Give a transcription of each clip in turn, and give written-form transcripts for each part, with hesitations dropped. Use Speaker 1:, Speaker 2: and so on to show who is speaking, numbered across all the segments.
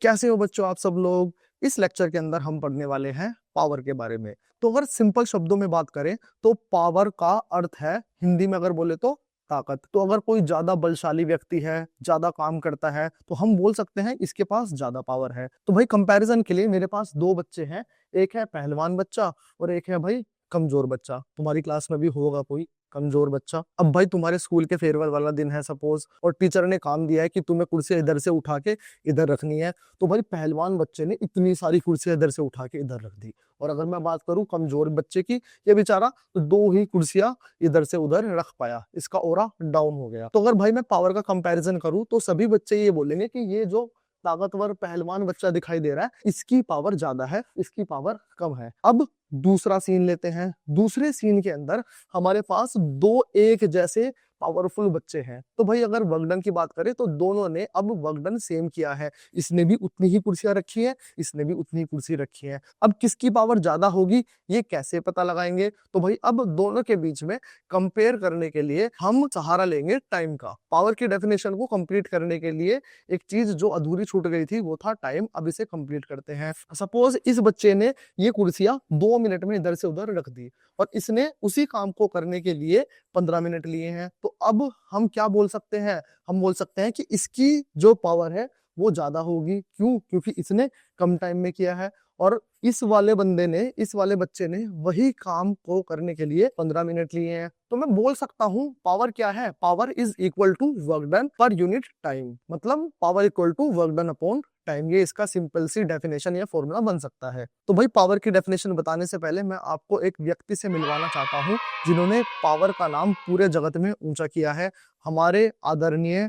Speaker 1: कैसे हो बच्चों आप सब लोग। इस लेक्चर के अंदर हम पढ़ने वाले हैं पावर के बारे में। तो अगर सिंपल शब्दों में बात करें तो पावर का अर्थ है, हिंदी में अगर बोले तो ताकत। तो अगर कोई ज्यादा बलशाली व्यक्ति है, ज्यादा काम करता है, तो हम बोल सकते हैं इसके पास ज्यादा पावर है। तो भाई कंपैरिजन के लिए मेरे पास दो बच्चे हैं, एक है पहलवान बच्चा और एक है भाई कमजोर बच्चा। तुम्हारी क्लास में भी होगा कोई कमजोर बच्चा। अब भाई तुम्हारे स्कूल के फेयरवेल वाला दिन है सपोज, और टीचर ने काम दिया है कि तुम्हें कुर्सी इधर से उठा के इधर रखनी है। तो भाई पहलवान बच्चे ने इतनी सारी कुर्सियां इधर से उठा के इधर रख दी, और अगर मैं बात करूं कमजोर बच्चे की, ये बेचारा तो दो ही कुर्सियां इधर से उधर रख पाया, इसका ओरा डाउन हो गया। तो अगर भाई मैं पावर का कंपैरिजन करूं तो सभी बच्चे ये बोलेंगे कि ये जो ताकतवर पहलवान बच्चा दिखाई दे रहा है इसकी पावर ज्यादा है, इसकी पावर कम है। अब दूसरा सीन लेते हैं। दूसरे सीन के अंदर हमारे पास दो एक जैसे पावरफुल बच्चे हैं। तो भाई अगर वर्कडन की बात करें तो दोनों ने अब वर्कडन सेम किया है, इसने भी उतनी ही कुर्सियां रखी है, इसने भी उतनी ही कुर्सी रखी है। अब किसकी पावर ज्यादा होगी ये कैसे पता लगाएंगे? तो भाई अब दोनों के बीच में कंपेयर करने के लिए हम सहारा लेंगे टाइम का। पावर की डेफिनेशन को कंप्लीट करने के लिए एक चीज जो अधूरी छूट गई थी वो था टाइम। अब इसे कंप्लीट करते हैं। सपोज इस बच्चे ने ये कुर्सियां 2 मिनट में इधर से उधर रख दी और इसने उसी काम को करने के लिए 15 मिनट लिए हैं। तो अब हम क्या बोल सकते हैं? हम बोल सकते हैं कि इसकी जो पावर है वो ज्यादा होगी। क्यों? क्योंकि इसने कम टाइम में किया है, और इस वाले बंदे ने, इस वाले बच्चे ने वही काम को करने के लिए 15 मिनट लिए हैं। तो मैं बोल सकता हूं पावर क्या है? Power is equal to work done per unit time. मतलब power equal to work done upon time. ये इसका सिंपल सी डेफिनेशन या फॉर्मूला बन सकता है। तो भाई पावर की डेफिनेशन बताने से पहले मैं आपको एक व्यक्ति से मिलवाना चाहता हूं जिन्होंने पावर का नाम पूरे जगत में ऊंचा किया है। हमारे आदरणीय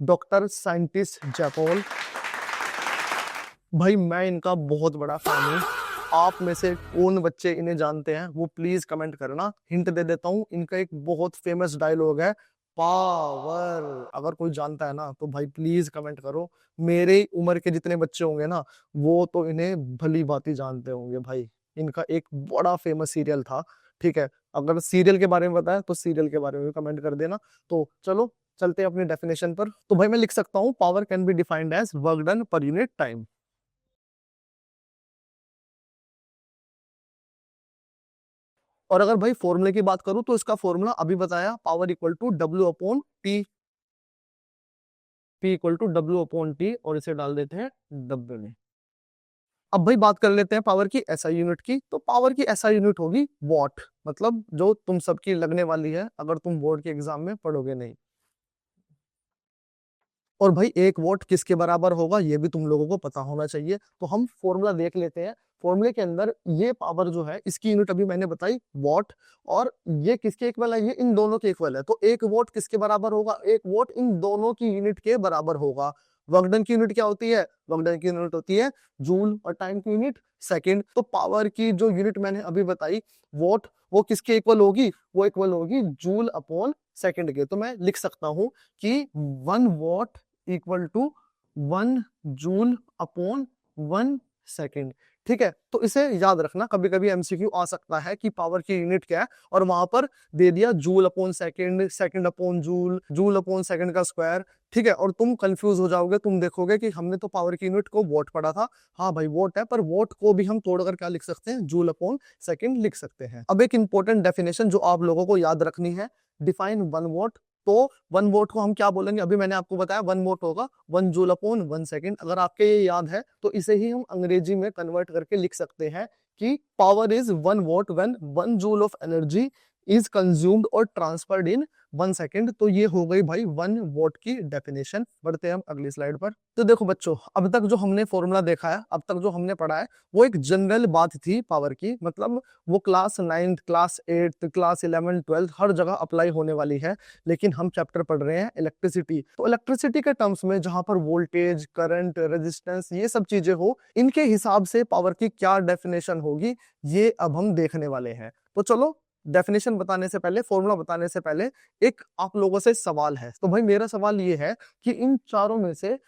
Speaker 1: डॉक्टर साइंटिस्ट जयपॉल भाई। मैं इनका बहुत बड़ा फैन हूँ। आप में से कौन बच्चे इन्हें जानते हैं वो प्लीज कमेंट करना। हिंट दे देता हूँ, इनका एक बहुत फेमस डायलॉग है, पावर। अगर कोई जानता है ना तो भाई प्लीज कमेंट करो। मेरे उम्र के जितने बच्चे होंगे ना वो तो इन्हें भली भांति जानते होंगे भाई। इनका एक बड़ा फेमस सीरियल था, ठीक है? अगर सीरियल के बारे में बताया तो सीरियल के बारे में भी कमेंट कर देना। तो चलो चलते हैं अपनी डेफिनेशन पर। तो भाई मैं लिख सकता हूँ power can be defined as work done per unit time. और अगर भाई फॉर्मूले की बात करूं तो इसका फॉर्मूला अभी बताया, power equal to W upon T. P equal to W upon T, और इसे डाल देते हैं डब्ल्यू में। अब भाई बात कर लेते हैं पावर की एसआई यूनिट की। तो पावर की एसआई यूनिट होगी वॉट, मतलब जो तुम सबकी लगने वाली है अगर तुम बोर्ड के एग्जाम में पढ़ोगे नहीं। और भाई एक वोट किसके बराबर होगा ये भी तुम लोगों को पता होना चाहिए। तो हम फॉर्मूला देख लेते हैं। फॉर्मूले के अंदर ये पावर जो है इसकी यूनिट अभी मैंने बताई वॉट, और ये किसके इक्वल है? ये इन दोनों के इक्वल है। तो एक वोट किसके बराबर होगा? एक वोट इन दोनों की यूनिट के बराबर होगा। वर्कडन की यूनिट क्या होती है? वर्कडन की यूनिट होती है जूल, और टाइम की यूनिट सेकंड। तो पावर की जो यूनिट मैंने अभी बताई वोट, वो किसके इक्वल होगी? वो इक्वल होगी जूल अपॉन सेकंड के। तो मैं लिख सकता हूं कि 1 watt equal to 1 joule upon 1 second. ठीक है? तो इसे याद रखना, कभी कभी एमसीक्यू आ सकता है कि पावर की यूनिट क्या है, और वहां पर दे दिया joule upon second, second upon joule, joule upon second का स्क्वायर। ठीक है? और तुम कंफ्यूज हो जाओगे, तुम देखोगे कि हमने तो पावर की यूनिट को वोट पढ़ा था। हाँ भाई वोट है, पर वोट को भी हम तोड़कर क्या लिख सकते हैं? जूल अपॉन सेकेंड लिख सकते हैं। अब एक इंपॉर्टेंट डेफिनेशन जो आप लोगों को याद रखनी है, डिफाइन 1 वोट। तो 1 वोट को हम क्या बोलेंगे? अभी मैंने आपको बताया 1 वोट होगा 1 जूल अपॉन 1 सेकेंड। अगर आपके ये याद है तो इसे ही हम अंग्रेजी में कन्वर्ट करके लिख सकते हैं कि power is 1 vote when 1 joule of energy is consumed और ट्रांसफर्ड इन 1 सेकेंड। तो ये हो गई भाई 1 वोट की डेफिनेशन। बढ़ते हैं हम अगली स्लाइड पर। तो देखो बच्चों, अब तक जो हमने फॉर्मूला देखा है, अब तक जो हमने पढ़ा है, वो एक जनरल बात थी पावर की। मतलब वो class 9th, class 8th, class 11th, 12th हर जगह अप्लाई होने वाली है। लेकिन हम चैप्टर पढ़ रहे हैं इलेक्ट्रिसिटी। तो इलेक्ट्रिसिटी के टर्म्स में जहां पर वोल्टेज, करंट, रेजिस्टेंस ये सब चीजें हो, इनके हिसाब से पावर की क्या डेफिनेशन होगी ये अब हम देखने वाले हैं। तो चलो डेफिनेशन बताने से पहले, फॉर्मूला बताने से पहले एक आप लोगों से सवाल है। तो भाई मेरा सवाल ये है कि इन चारों में से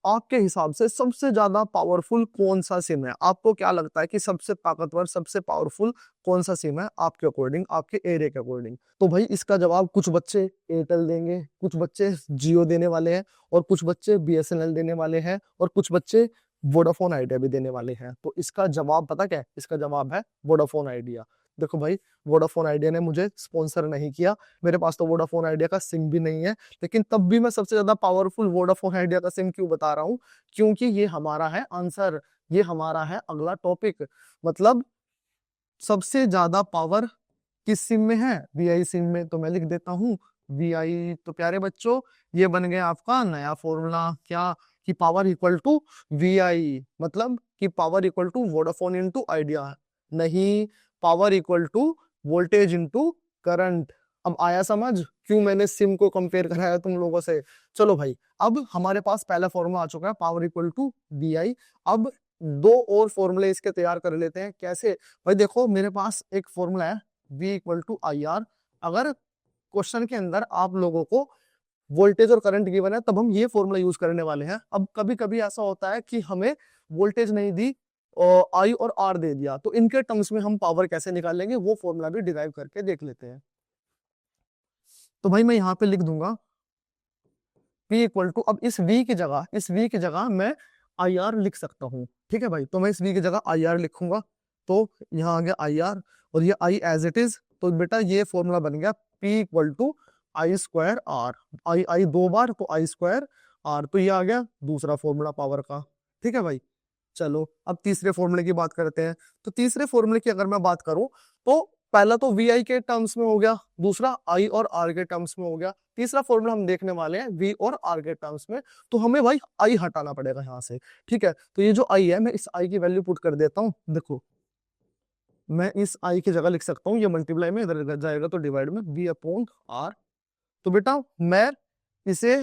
Speaker 1: आपके हिसाब से सबसे ज्यादा पावरफुल कौन सा सिम है? आपको क्या लगता है कि सबसे ताकतवर, सबसे पावरफुल कौन सा सिम है आपके अकॉर्डिंग, आपके एरिया के अकॉर्डिंग? तो भाई इसका जवाब कुछ बच्चे एयरटेल देंगे, कुछ बच्चे जियो देने वाले हैं, और कुछ बच्चे बीएसएनएल देने वाले हैं, और कुछ बच्चे वोडाफोन आइडिया भी देने वाले हैं। तो इसका जवाब पता क्या है? इसका जवाब है वोडाफोन आइडिया। देखो भाई, वोडाफोन आइडिया ने मुझे स्पॉन्सर नहीं किया, मेरे पास तो वोडाफोन आइडिया का सिम भी नहीं है, लेकिन तब भी मैं सबसे ज्यादा पावरफुल वोडाफोन आइडिया का सिम क्यों बता रहा हूँ? क्योंकि ये हमारा है आंसर, ये हमारा है अगला टॉपिक। मतलब सबसे ज्यादा पावर किस सिम में है? वीआई सिम में। तो मैं लिख देता हूँ वीआई। तो प्यारे बच्चों, ये बन गया आपका नया फॉर्मूला, क्या? कि पावर इक्वल टू वीआई, मतलब कि power equal to Vodafone into Idea, नहीं, power equal to voltage into current. अब आया समझ क्यों मैंने सिम को कंपेयर कराया तुम लोगों से? चलो भाई, अब हमारे पास पहला फॉर्मूला आ चुका है, पावर इक्वल टू वीआई। अब दो और फॉर्मूले इसके तैयार कर लेते हैं। कैसे? भाई देखो, मेरे पास एक फॉर्मूला है V equal to I R. अगर क्वेश्चन के अंदर आप लोगों को वोल्टेज और करंट गिवन है, तब हम ये फॉर्मूला यूज करने वाले हैं। अब कभी कभी ऐसा होता है कि हमें वोल्टेज नहीं दी और आई और आर दे दिया, तो इनके टर्म्स में हम पावर कैसे निकालेंगे, वो फॉर्मूला भी डिराइव करके देख लेते हैं। तो भाई मैं यहाँ पे लिख दूंगा P इक्वल टू, अब इस V की जगह मैं आई आर लिख सकता हूँ। ठीक है भाई, तो मैं इस V की जगह आई आर लिखूंगा। तो यहाँ आ गया आई आर, और ये आई एज इट इज। तो बेटा ये फॉर्मूला बन गया P equal to I square R. I I दो बार, तो आई स्क्वायर आर। तो ये आ गया दूसरा फॉर्मूला पावर का। ठीक है भाई, चलो अब तीसरे फॉर्मूले की बात करते हैं। तो तीसरे फॉर्मूले की अगर मैं बात करूं, तो पहला तो वी आई के टर्म्स में हो गया, दूसरा आई और आर के टर्म्स में हो गया, तीसरा फॉर्मूला हम देखने वाले हैं वी और आर के टर्म्स में। तो हमें भाई आई हटाना पड़ेगा यहाँ से। ठीक है, तो ये जो आई है, मैं इस आई की वैल्यू पुट कर देता हूँ। देखो, मैं इस आई की जगह लिख सकता हूँ, ये मल्टीप्लाई में इधर जाएगा तो डिवाइड में वी अपॉन आर। तो बेटा मैं इसे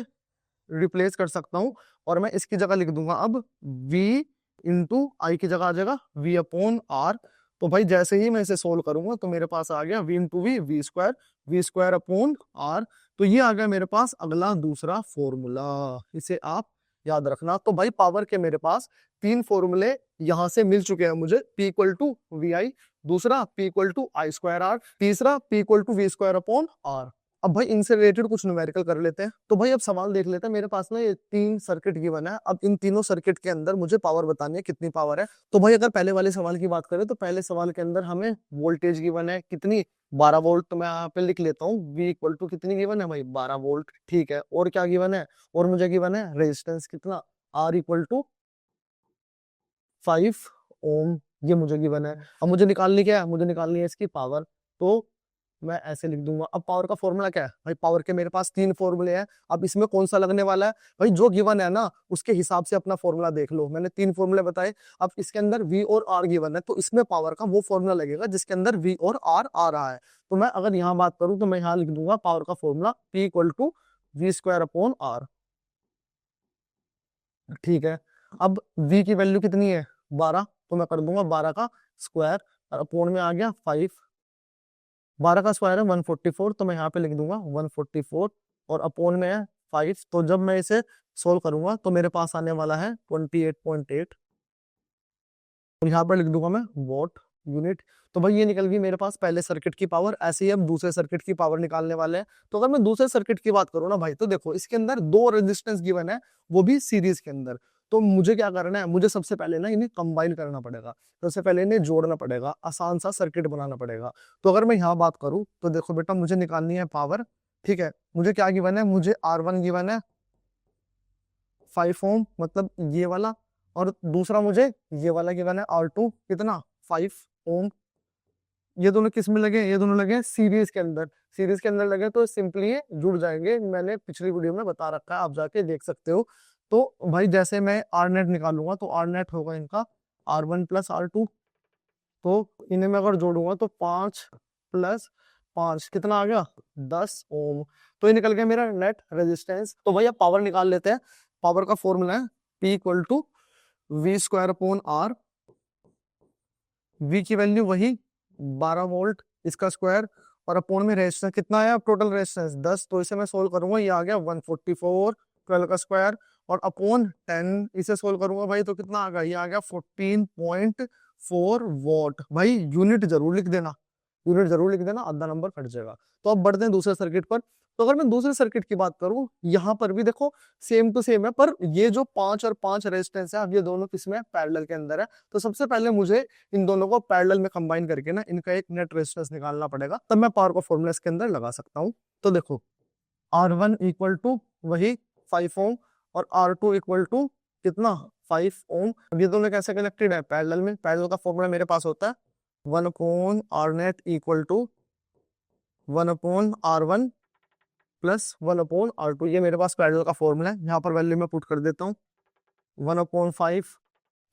Speaker 1: रिप्लेस कर सकता हूँ, और मैं इसकी जगह लिख दूंगा अब v इंटू आई की जगह आ जाएगा v अपॉन आर। तो भाई जैसे ही मैं इसे सोल्व करूंगा, तो मेरे पास आ गया v into V square upon R. तो ये आ गया मेरे पास अगला दूसरा फॉर्मूला, इसे आप याद रखना। तो भाई पावर के मेरे पास तीन फॉर्मूले यहां से मिल चुके हैं मुझे। P equal to V I, दूसरा P equal to I square R, तीसरा P equal to V square upon R. अब भाई इनसे रिलेटेड कुछ न्यूमेरिकल कर लेते हैं। तो भाई अब सवाल देख लेते हैं। मेरे पास ना ये तीन सर्किट गिवन है। अब इन तीनों सर्किट के अंदर मुझे पावर बतानी है, कितनी पावर है। तो भाई अगर पहले वाले सवाल की बात करें, तो पहले सवाल के अंदर हमें वोल्टेज गिवन है कितनी, 12 वोल्ट। तो मैं यहाँ पे लिख लेता हूँ V इक्वल टू कितनी गिवन है भाई, 12 वोल्ट। ठीक है, और क्या गिवन है? और मुझे गिवन है रेजिस्टेंस कितना, R इक्वल टू 5 ओम, ये मुझे गिवन है। अब मुझे निकालनी क्या है? मुझे निकालनी है इसकी पावर। तो मैं ऐसे लिख दूंगा। अब पावर का फॉर्मूला क्या है भाई? पावर के मेरे पास तीन फॉर्मूले हैं। अब इसमें कौन सा लगने वाला है भाई? जो गिवन है ना, उसके हिसाब से अपना फॉर्मूला देख लो। मैंने तीन फॉर्मूले बताए। अब इसके अंदर V और R गिवन है, तो इसमें पावर का वो फॉर्मूला लगेगा जिसके अंदर V और R आ रहा है। तो मैं अगर यहाँ बात करूं, तो मैं यहाँ लिख दूंगा पावर का formula P equal to V square upon R. ठीक है, अब V की वैल्यू कितनी है, 12। तो मैं कर दूंगा 12 का स्क्वायर, और अपॉन में आ गया 5। 12 का स्क्वायर है 144, तो मैं यहाँ पे लिख दूंगा 144, और अपॉन में है 5। तो जब मैं इसे सोल्व करूंगा, तो मेरे पास आने वाला है 28.8, और यहाँ पर लिख दूंगा मैं वॉट यूनिट। तो भाई ये निकल गई मेरे पास पहले सर्किट की पावर। ऐसे ही अब दूसरे सर्किट की पावर निकालने वाले हैं। तो अगर मैं दूसरे सर्किट की बात करूँ ना भाई, तो देखो इसके अंदर दो रेजिस्टेंस गिवन है, वो भी सीरीज के अंदर। तो मुझे क्या करना है? मुझे सबसे पहले ना इन्हें कंबाइन करना पड़ेगा, सबसे पहले इन्हें जोड़ना पड़ेगा, आसान सा सर्किट बनाना पड़ेगा। तो अगर मैं यहाँ बात करूँ, तो देखो बेटा, मुझे निकालनी है पावर। ठीक है, मुझे क्या गिवन है? मुझे R1 गिवन है 5 ओम, मतलब ये वाला, और दूसरा मुझे ये वाला गिवन है R2 कितना, 5 ओम। ये दोनों किस में लगे? ये दोनों लगे सीरीज के अंदर। सीरीज के अंदर लगे तो सिंपली ये जुड़ जाएंगे। मैंने पिछली वीडियो में बता रखा है, आप जाके देख सकते हो। तो भाई जैसे मैं आर नेट निकालूंगा, तो आर नेट होगा इनका R1 प्लस R2। तो इन्हें मैं अगर जोड़ूंगा, तो 5 प्लस 5 कितना आ गया, 10 ओम। तो ये निकल गया मेरा नेट रेजिस्टेंस। तो भाई अब पावर निकाल लेते हैं। पावर का फॉर्मूला है P equal to V square upon R. V की वैल्यू वही 12 वोल्ट, इसका स्क्वायर, और अपॉन में रेजिस्टेंस कितना है? Total resistance 10। तो इसे मैं सोल्व करूंगा, ये आ गया 144, 12 का स्क्वायर, और अपॉन 10। इसे सोल्व करूंगा भाई, तो कितना आ गया? ये आ गया 14.4 वॉट। भाई यूनिट जरूर लिख देना, यूनिट जरूर लिख देना, आधा नंबर कट जाएगा। तो अब बढ़ते हैं दूसरे सर्किट पर। तो अगर मैं दूसरे सर्किट की बात करूं, यहाँ पर भी देखो सेम टू सेम है, पर ये जो 5 और 5 रेजिस्टेंस है, अब ये दोनों किसमें पैरेलल के अंदर है। तो सबसे पहले मुझे इन दोनों को पैरेलल में कंबाइन करके ना इनका एक नेट रेजिस्टेंस निकालना पड़ेगा, तब मैं पावर का फॉर्मूला इसके अंदर लगा सकता हूँ। तो देखो R1 इक्वल टू वही 5 ओम और R2 इक्वल टू कितना 5 ओम। अब ये दोनों कैसे कनेक्टेड है, पैरेलल में। पैरेलल का फॉर्मूला मेरे पास होता है 1 upon R net equal to 1 upon R1 plus 1 upon R2। ये मेरे पास पैरेलल का फॉर्मूला है, यहाँ पर वैल्यू मैं पुट कर देता हूँ 1 upon 5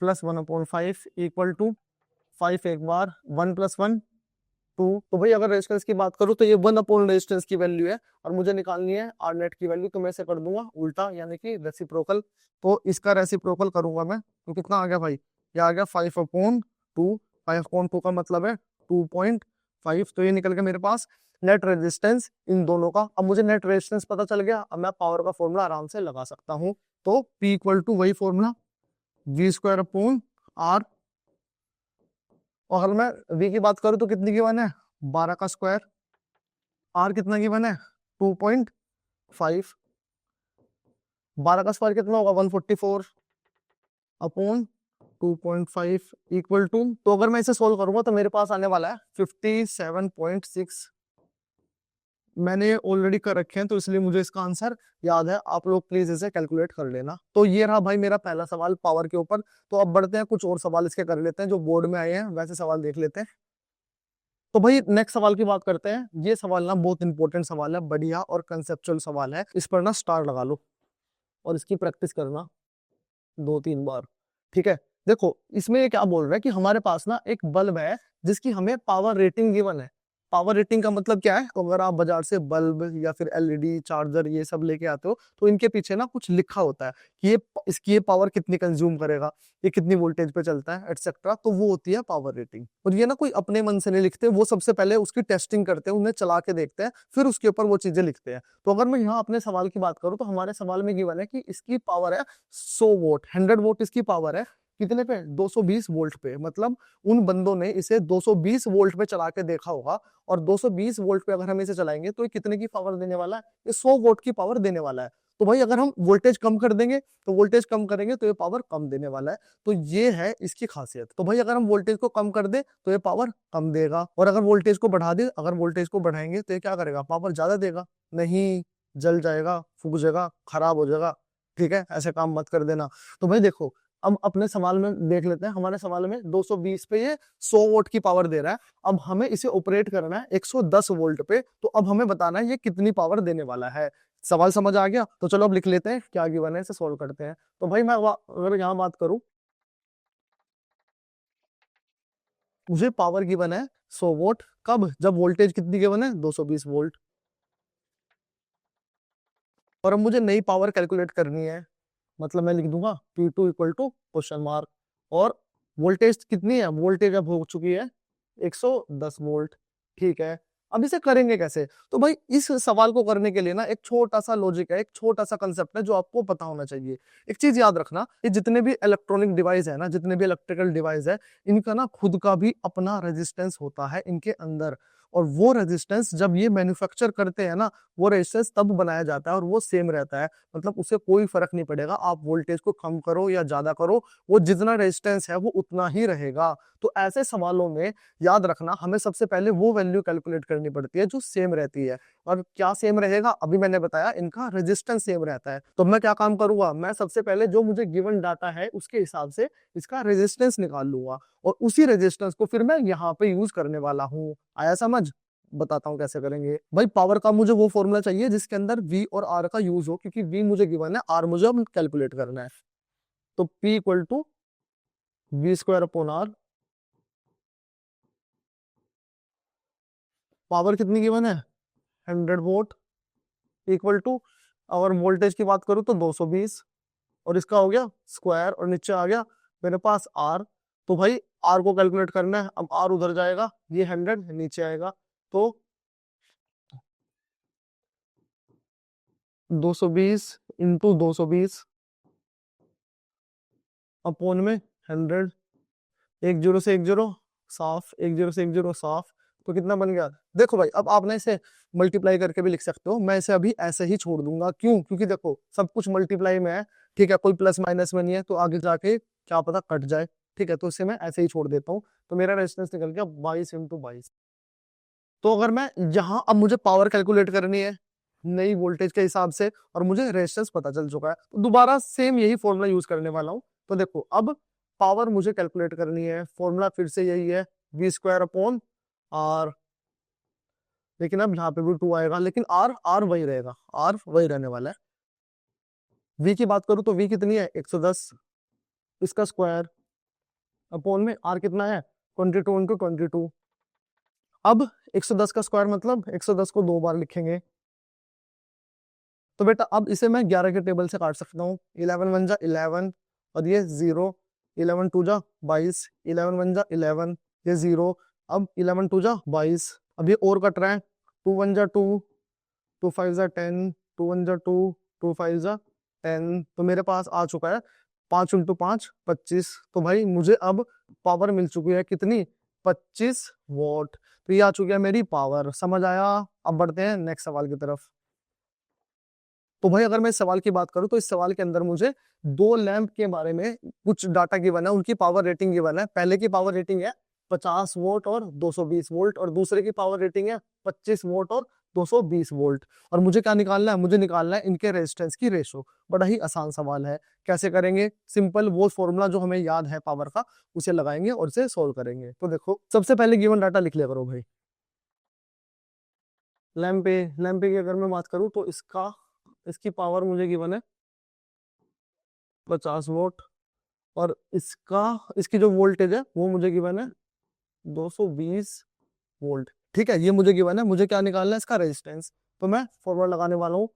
Speaker 1: plus 1 upon 5 equal to 5 एक बार 1 प्लस 1 2। तो भाई अगर रेजिस्टेंस की बात करूँ तो ये 1 अपॉन रेजिस्टेंस की वैल्यू है और मुझे निकालनी है आर नेट की वैल्यू, तो मैं इसे कर दूंगा उल्टा यानी कि रेसिप्रोकल। तो इसका रेसिप्रोकल करूंगा मैं, तो कितना आ गया भाई, ये आ गया 5 अपॉन 2। 5 अपॉन 2 का मतलब है 2.5। तो ये निकल के मेरे पास नेट रेजिस्टेंस इन दोनों का। अब मुझे नेट रेजिस्टेंस पता चल गया, अब मैं पावर का फॉर्मूला आराम से लगा सकता हूँ। तो P इक्वल टू वही formula V square upon R। और अगर मैं V की बात करूँ तो कितनी गिवन है, 12 का स्क्वायर। R कितना गिवन है 2.5। 12 का स्क्वायर कितना होगा 144 अपॉन 2.5 इक्वल टू, तो अगर मैं इसे सोल्व करूंगा तो मेरे पास आने वाला है 57.6। मैंने ऑलरेडी कर रखे हैं तो इसलिए मुझे इसका आंसर याद है, आप लोग प्लीज इसे कैलकुलेट कर लेना। तो ये रहा भाई मेरा पहला सवाल पावर के ऊपर। तो अब बढ़ते हैं, कुछ और सवाल इसके कर लेते हैं जो बोर्ड में आए हैं, वैसे सवाल देख लेते हैं। तो भाई नेक्स्ट सवाल की बात करते हैं। ये सवाल ना बहुत इंपॉर्टेंट सवाल है, बढ़िया और कंसेप्चुअल सवाल है, इस पर ना स्टार लगा लो और इसकी प्रैक्टिस करना 2-3 बार, ठीक है। देखो इसमें ये क्या बोल रहा है कि हमारे पास ना एक बल्ब है जिसकी हमें पावर रेटिंग गिवन है। पावर रेटिंग का मतलब क्या है, तो अगर आप बाजार से बल्ब या फिर एलईडी चार्जर ये सब लेके आते हो तो इनके पीछे ना कुछ लिखा होता है कि ये इसकी ये पावर कितनी कंज्यूम करेगा, ये कितनी वोल्टेज पे चलता है एटसेट्रा, तो वो होती है पावर रेटिंग। और ये ना कोई अपने मन से नहीं लिखते, वो सबसे पहले उसकी टेस्टिंग करते हैं, उन्हें चला के देखते हैं, फिर उसके ऊपर वो चीजें लिखते हैं। तो अगर मैं यहाँ अपने सवाल की बात करूँ तो हमारे सवाल में गिवन है कि इसकी पावर है 100 वोट, 100 वोट इसकी पावर है। कितने पे, 220 वोल्ट पे। मतलब उन बंदों ने इसे 220 वोल्ट पे चला के देखा होगा, और 220 वोल्ट पे अगर हम इसे चलाएंगे तो ये कितने की पावर देने वाला है, ये 100 वोट की पावर देने वाला है। तो भाई अगर हम वोल्टेज कम कर देंगे तो वोल्टेज कम करेंगे तो ये पावर कम देने वाला है। तो ये है इसकी खासियत। तो भाई अगर हम वोल्टेज को कम कर दे तो ये पावर कम देगा, और अगर वोल्टेज को बढ़ा दे, अगर वोल्टेज को बढ़ाएंगे तो ये क्या करेगा, पावर ज्यादा देगा। नहीं, जल जाएगा, फूक जाएगा, खराब हो जाएगा, ठीक है, ऐसे काम मत कर देना। तो भाई देखो अब अपने सवाल में देख लेते हैं, हमारे सवाल में 220 पे ये 100 वोट की पावर दे रहा है। अब हमें इसे ऑपरेट करना है 110 वोल्ट पे, तो अब हमें बताना है ये कितनी पावर देने वाला है। सवाल समझ आ गया, तो चलो अब लिख लेते हैं क्या गिवन है, इसे सोल्व करते हैं। तो भाई मैं अगर यहाँ बात करूं, मुझे पावर गिवन है 100 वोट, कब, जब वोल्टेज कितनी गिवन है 220 वोल्ट। और अब मुझे नई पावर कैलकुलेट करनी है, मतलब मैं लिख दूंगा P2 equal to question mark, और वोल्टेज कितनी है, वोल्टेज अब हो चुकी है 110 वोल्ट, ठीक है। अब इसे करेंगे कैसे, तो भाई इस सवाल को करने के लिए ना एक छोटा सा लॉजिक है, एक छोटा सा कंसेप्ट है जो आपको पता होना चाहिए। एक चीज याद रखना, ये जितने भी इलेक्ट्रॉनिक डिवाइस है ना, जितने भी इलेक्ट्रिकल डिवाइस है, इनका ना खुद का भी अपना रेजिस्टेंस होता है इनके अंदर। और वो रेजिस्टेंस जब ये मैन्युफैक्चर करते हैं ना, वो रेजिस्टेंस तब बनाया जाता है और वो सेम रहता है। मतलब उसे कोई फर्क नहीं पड़ेगा, आप वोल्टेज को कम करो या ज्यादा करो, वो जितना रेजिस्टेंस है वो उतना ही रहेगा। तो ऐसे सवालों में याद रखना, हमें सबसे पहले वो वैल्यू कैलकुलेट करनी पड़ती है जो सेम रहती है। और क्या सेम रहेगा, अभी मैंने बताया इनका रेजिस्टेंस सेम रहता है। तो मैं क्या काम करूंगा, मैं सबसे पहले जो मुझे गिवन डाटा है उसके हिसाब से इसका रेजिस्टेंस निकाल लूंगा, और उसी रेजिस्टेंस को फिर मैं यहाँ पे यूज करने वाला हूँ। आया समझ, बताता हूँ कैसे करेंगे। भाई पावर का मुझे वो फॉर्मूला चाहिए जिसके अंदर V और R का यूज हो, क्योंकि V मुझे गिवन है, R मुझे अब कैलकुलेट करना है। तो P equal to V square upon R। Power कितनी गिवन है 100 वोट इक्वल टू, अगर वोल्टेज की बात करूँ तो 220, और इसका हो गया स्क्वायर, और नीचे आ गया मेरे पास R। तो भाई R को कैलकुलेट करना है, अब R उधर जाएगा, ये 100 नीचे आएगा, तो 220 इंटू 220 अपॉन में 100। 1 जीरो से 1 जीरो साफ, 1 जीरो से 1 जीरो साफ, तो कितना बन गया। देखो भाई अब आपने इसे मल्टीप्लाई करके भी लिख सकते हो, मैं इसे अभी ऐसे ही छोड़ दूंगा, क्यों, क्योंकि देखो सब कुछ मल्टीप्लाई में है, ठीक है, कोई प्लस माइनस में नहीं है, तो आगे जाके क्या पता कट जाए, ठीक है, तो इसे मैं ऐसे ही छोड़ देता हूँ। तो मेरा रेजिस्टेंस निकल गया 22 × 22। तो अगर मैं यहाँ अब मुझे पावर कैलकुलेट करनी है नई वोल्टेज के हिसाब से, और मुझे रेजिस्टेंस पता चल चुका है, तो दोबारा सेम यही फॉर्मूला यूज करने वाला हूँ। तो देखो अब पावर मुझे कैलकुलेट करनी है, फॉर्मूला फिर से यही है, V² लेकिन अब यहाँ पे भी 2 आएगा, लेकिन आर वही रहेगा, आर वही रहने वाला है। वी की बात करूं तो वी कितनी है 110, इसका स्क्वायर अपॉन में आर कितना है 22 × 22। अब 110 का स्क्वायर मतलब 110 को 2 बार लिखेंगे, तो बेटा अब इसे मैं 11 के टेबल से काट सकता हूँ। 11 × 1 = 11 और ये 0, 11 × 2 = 22, 11 × 1 = 11, ये 0, अब 11 × 2 = 22, अब ये और कट रहा है, 2 × 1 = 2, 2 × 5 = 10, 2 × 1 = 2, 2 × 5 = 10, तो मेरे पास आ चुका है 5 × 5 = 25। तो भाई मुझे अब पावर मिल चुकी है कितनी 25 वॉट। तो ये आ चुकी है मेरी पावर, समझ आया। अब बढ़ते हैं नेक्स्ट सवाल की तरफ। तो भाई अगर मैं इस सवाल की बात करूं तो इस सवाल के अंदर मुझे दो लैंप के बारे में कुछ डाटा गिवन है, उनकी पावर रेटिंग गिवन है। पहले की पावर रेटिंग है 50 वोल्ट और 220 वोल्ट, और दूसरे की पावर रेटिंग है 25 वोल्ट और 220 वोल्ट। और मुझे क्या निकालना है, मुझे निकालना है इनके रेजिस्टेंस की रेशो। बड़ा ही आसान सवाल है, कैसे करेंगे, सिंपल वो फॉर्मूला जो हमें याद है पावर का उसे लगाएंगे और इसे सोल्व करेंगे। तो देखो सबसे पहले गिवन डाटा लिख लिया करो भाई। लैंपे की अगर मैं बात करूं तो इसकी पावर मुझे गिवन है 50 वोल्ट, और इसकी जो वोल्टेज है वो मुझे गिवन है 220 वोल्ट। ठीक है, ये मुझे गिवन है, मुझे क्या निकालना है इसका रेजिस्टेंस। तो मैं फॉर्मूला लगाने वाला हूँ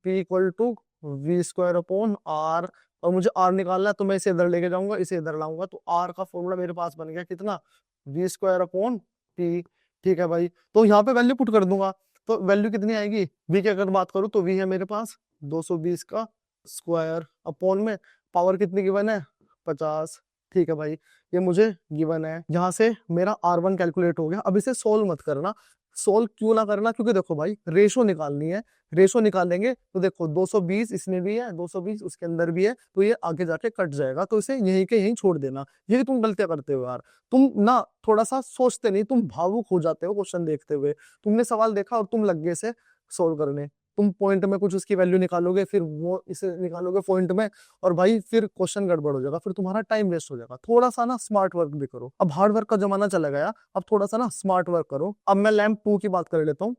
Speaker 1: P = V²/R, और मुझे R निकालना है, तो मैं इसे इधर लेके जाऊंगा, इसे इधर लाऊंगा, तो R का फॉर्मूला मेरे पास बन गया कितना V²/P। ठीक है भाई, तो यहाँ पे वैल्यू पुट कर दूंगा, तो वैल्यू कितनी आएगी, V की अगर बात करूँ तो V है मेरे पास 220 का स्क्वायर अपॉन में पावर कितनी गिवन है 50। ठीक है भाई, ये मुझे गिवन है, यहाँ से मेरा R1 कैलकुलेट हो गया। अब इसे सोल्व मत करना, सोल्व क्यों ना करना, क्योंकि देखो भाई रेशो निकालनी है, रेशो निकालेंगे तो देखो 220 इसमें भी है, 220 उसके अंदर भी है, तो ये आगे जाके कट जाएगा, तो इसे यहीं के यहीं छोड़ देना। ये तुम गलतियां करते हो यार, तुम ना थोड़ा सा सोचते नहीं, तुम भावुक हो जाते हो क्वेश्चन देखते हुए। तुमने सवाल देखा और तुम लग गए से सोल्व करने, तुम पॉइंट में कुछ उसकी वैल्यू निकालोगे, फिर वो इसे निकालोगे पॉइंट में, और भाई फिर क्वेश्चन गड़बड़ हो जाएगा, फिर तुम्हारा टाइम वेस्ट हो जाएगा। थोड़ा सा ना स्मार्ट वर्क भी करो, अब हार्ड वर्क का जमाना चला गया, अब थोड़ा सा ना स्मार्ट वर्क करो। अब मैं लैंप 2 की बात कर लेता हूँ,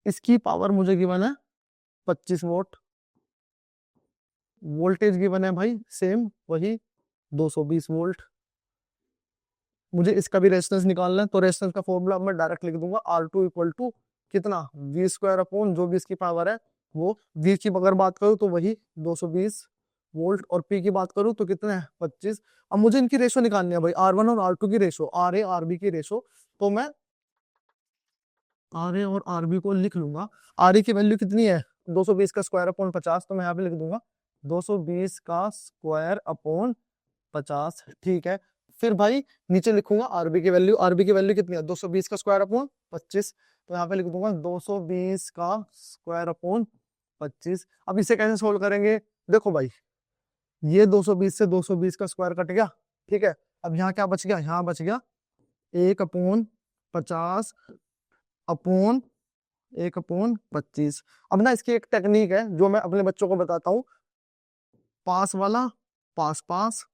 Speaker 1: इसकी पावर मुझे गिवन है 25 वोल्ट, वोल्टेज गिवन है भाई सेम वही 220 वोल्ट। मुझे इसका भी रेजिस्टेंस निकालना है, तो रेजिस्टेंस का फॉर्मूला मैं डायरेक्ट लिख दूंगा, R2 = कितना V² जो भी इसकी पावर है वो। V की अगर बात करूँ तो वही 220 वोल्ट, और P की बात करूँ तो कितना है 25। अब मुझे इनकी रेशो निकालनी है भाई, R1 और R2 की रेशो, RA RB की रेशो। तो मैं RA और RB को लिख लूंगा। RA की वैल्यू कितनी है 220 का स्क्वायर अपॉन 50, तो मैं यहाँ पे लिख दूंगा 220 का स्क्वायर अपॉन 50। ठीक है, फिर भाई नीचे लिखूंगा आरबी की वैल्यू, आरबी की वैल्यू कितनी है 220 का स्क्वायर अपॉन 25, तो यहाँ पे लिख दूंगा 220 का स्क्वायर अपॉन 25। अब इसे कैसे सोल्व करेंगे, देखो भाई ये 220 से 220 का स्क्वायर कट गया, ठीक है, अब यहाँ क्या बच गया, यहाँ बच गया 1/50 अपॉन 1/25। अब ना इसकी एक टेक्निक है जो मैं अपने बच्चों को बताता हूँ, पास वाला पास पास,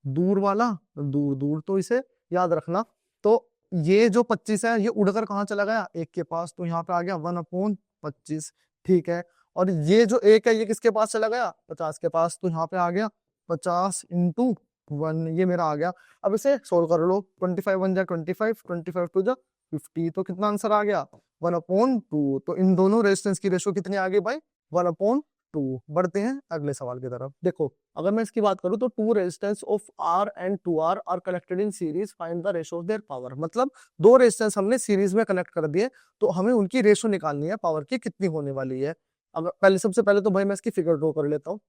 Speaker 1: दूर वाला दूर दूर, तो इसे याद रखना। तो ये जो 25 है ये उड़कर कहाँ चला गया 1 के पास, तो यहाँ पे आ गया 1/25। ठीक है, और ये जो 1 है ये किसके पास चला गया 50 के पास, तो यहाँ पे आ गया 50 × 1, ये मेरा आ गया। अब इसे सोल्व कर लो, 25 × 1 = 25, 25 × 2 = 50, तो कितना आंसर आ गया 1/2। तो इन दोनों रेजिस्टेंस की रेशो कितनी आ गई भाई 1/2। बढ़ते हैं अगले सवाल की तरफ। देखो अगर मैं इसकी बात करूं तो two resistance of R and 2R are connected in series, find the ratio of their power. मतलब दो रेजिस्टेंस हमने सीरीज में कनेक्ट कर दिए, तो हमें उनकी रेशो निकालनी है पावर की कितनी होने वाली है। अगर पहले सबसे पहले तो भाई मैं इसकी फिगर ड्रॉ कर लेता हूँ।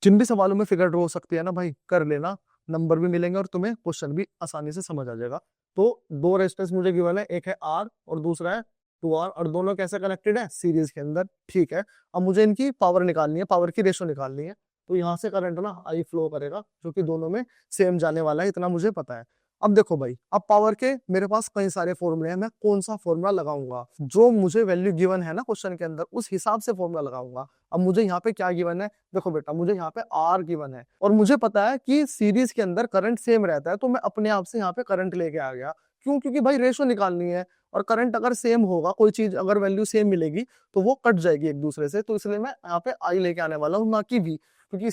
Speaker 1: जिन भी सवालों में फिगर ड्रॉ हो सकती है ना भाई कर लेना, नंबर भी मिलेंगे और तुम्हें क्वेश्चन भी आसानी से समझ आ जाएगा। तो दो रेजिस्टेंस मुझे गिवन है, एक है R और दूसरा है 2R, और दोनों कैसे कनेक्टेड है, सीरीज के अंदर, ठीक है। अब मुझे इनकी पावर निकालनी है, पावर की रेशो निकालनी है। तो यहाँ से करंट ना I फ्लो करेगा, जो कि दोनों में सेम जाने वाला है, इतना मुझे पता है। अब देखो भाई, अब पावर के मेरे पास कई सारे फॉर्मूले हैं, मैं कौन सा फॉर्मूला लगाऊंगा, जो मुझे वैल्यू गिवन है ना क्वेश्चन के अंदर, उस हिसाब से फॉर्मूला लगाऊंगा। अब मुझे यहाँ पे क्या गिवन है, देखो बेटा, मुझे यहाँ पे R गिवन है, और मुझे पता है कि सीरीज के अंदर करंट सेम रहता है, तो मैं अपने आप से यहाँ पे करंट लेके आ गया। क्यों? क्योंकि भाई रेशो निकालनी है, और करंट अगर सेम होगा, कोई चीज अगर वैल्यू सेम मिलेगी तो वो कट जाएगी एक दूसरे से, तो इसलिए मैं यहाँ पे आई लेके आने वाला हूँ, ना कि वी, क्योंकि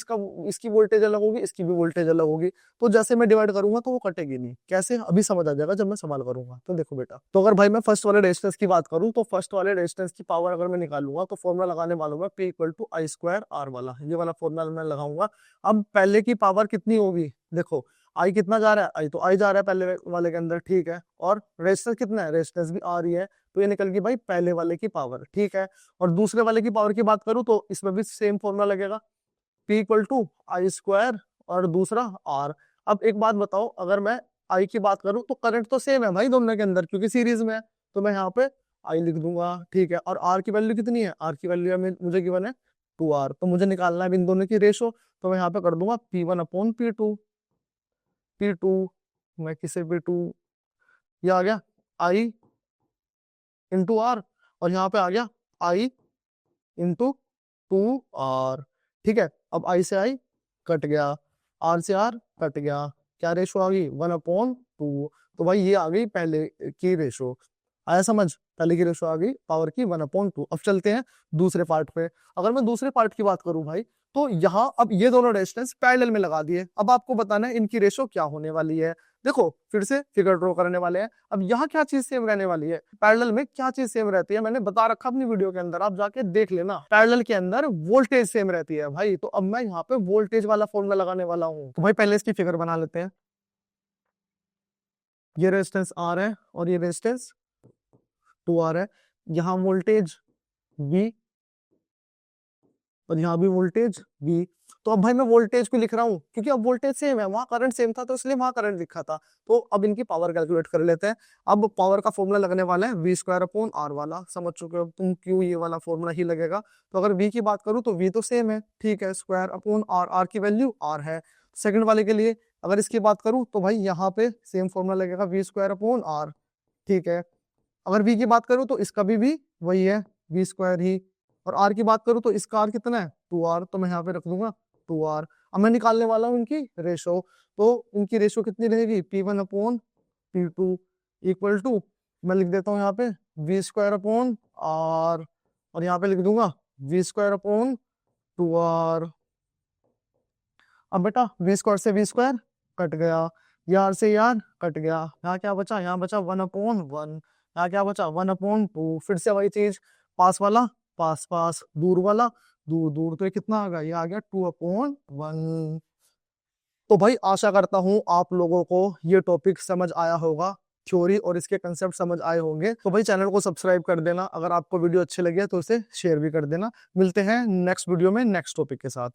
Speaker 1: इसकी वोल्टेज अलग होगी, इसकी भी वोल्टेज अलग होगी, तो जैसे मैं डिवाइड करूंगा तो वो कटेगी नहीं। कैसे, अभी समझ आ जाएगा जब मैं सवाल करूंगा। तो देखो बेटा, तो अगर भाई मैं फर्स्ट वाले रेजिस्टेंस की बात करूं, तो फर्स्ट वाले रेजिस्टेंस की पावर अगर मैं निकालूंगा, तो फॉर्मूला लगाने वाला हूं P equal to I square R वाला, ये वाला फॉर्मूला मैं लगाऊंगा। अब पहले की पावर कितनी होगी, देखो आई कितना जा रहा है, आई तो आई जा रहा है पहले वाले के अंदर, ठीक है, और रेजिस्टेंस कितना है, रेजिस्टेंस भी आ रही है, तो ये निकल गई भाई पहले वाले की पावर, ठीक है। और दूसरे वाले की पावर की बात करूं, तो इसमें भी सेम फॉर्मूला लगेगा, P equal to I square और दूसरा R। अब एक बात बताओ, अगर मैं I की बात करूं, तो करंट तो सेम है भाई दोनों के अंदर, क्योंकि सीरीज में है, तो मैं यहाँ पे I लिख दूंगा, ठीक है। और R की वैल्यू कितनी है, R की वैल्यू मुझे गिवन है 2R, तो मुझे निकालना है इन दोनों की रेशो, तो मैं यहाँ पे कर दूंगा P1 अपॉन P2, P2 मैं किसे P2, ये आ गया I इंटू R, और यहाँ पे आ गया I इंटू 2R, ठीक है। अब I से I कट गया, R से R कट गया, क्या रेशो आ गई, 1/2। तो भाई ये आ गई पहले की रेशो, आया समझ, पहले की रेशो आ गई पावर की 1/2। अब चलते हैं दूसरे पार्ट पे। अगर मैं दूसरे पार्ट की बात करूं भाई, तो यहाँ अब ये दोनों रेजिस्टेंस पैरेलल में लगा दिए, अब आपको बताना है इनकी रेशो क्या होने वाली है। देखो फिर से फिगर ड्रॉ करने वाले हैं। अब यहाँ क्या चीज सेम रहने वाली है, पैरेलल में क्या चीज सेम रहती है, मैंने बता रखा अपनी वीडियो के अंदर, आप जाके देख लेना। पैरेलल के अंदर वोल्टेज सेम रहती है भाई, तो अब मैं यहाँ पे वोल्टेज वाला फॉर्मूला लगाने वाला हूँ। तो भाई पहले इसकी फिगर बना लेते हैं। ये रेजिस्टेंस R है और ये रेजिस्टेंस 2R है, यहाँ वोल्टेज V और यहाँ भी वोल्टेज V। तो अब भाई मैं वोल्टेज को लिख रहा हूँ, क्योंकि अब वोल्टेज सेम है, वहां करंट सेम था तो इसलिए वहां करंट लिखा था। तो अब इनकी पावर कैलकुलेट कर लेते हैं। अब पावर का फॉर्मूला लगने वाला है V स्क्वायर अपॉन R वाला, समझ चुके हो तुम क्यों ये वाला फॉर्मूला ही लगेगा। तो अगर V की बात करूँ तो V तो सेम है, ठीक है, स्क्वायर अपॉन R, R की वैल्यू R है। सेकंड वाले के लिए अगर इसकी बात करूँ, तो भाई यहाँ पे सेम फॉर्मूला लगेगा V स्क्वायर अपॉन R, ठीक है। अगर V की बात करूँ तो इसका भी वही है, V स्क्वायर ही। और R की बात करूँ तो इसका R कितना है, 2R, तो मैं यहाँ पे रख दूंगा 2R। अब मैं निकालने वाला हूँ इनकी रेशो, तो इनकी रेशो कितनी रहेगी, P1 upon P2 equal to, मैं लिख देता हूँ यहाँ पे V स्क्वायर अपॉन R, और यहाँ पे लिख दूंगा V स्क्वायर अपॉन 2R। अब बेटा V स्क्वायर से V स्क्वायर कट गया, यार से यार कट गया, यहाँ क्या बचा, यहाँ बचा 1/1, यहाँ क्या बचा 1/2। फिर से वही चीज, पास वाला पास पास, दूर वाला दूर दूर, तो ये कितना आ गया, ये आ गया 2/1। तो भाई आशा करता हूँ आप लोगों को ये टॉपिक समझ आया होगा, थ्योरी और इसके कंसेप्ट समझ आए होंगे। तो भाई चैनल को सब्सक्राइब कर देना, अगर आपको वीडियो अच्छी लगी है तो इसे शेयर भी कर देना। मिलते हैं नेक्स्ट वीडियो में नेक्स्ट टॉपिक के साथ।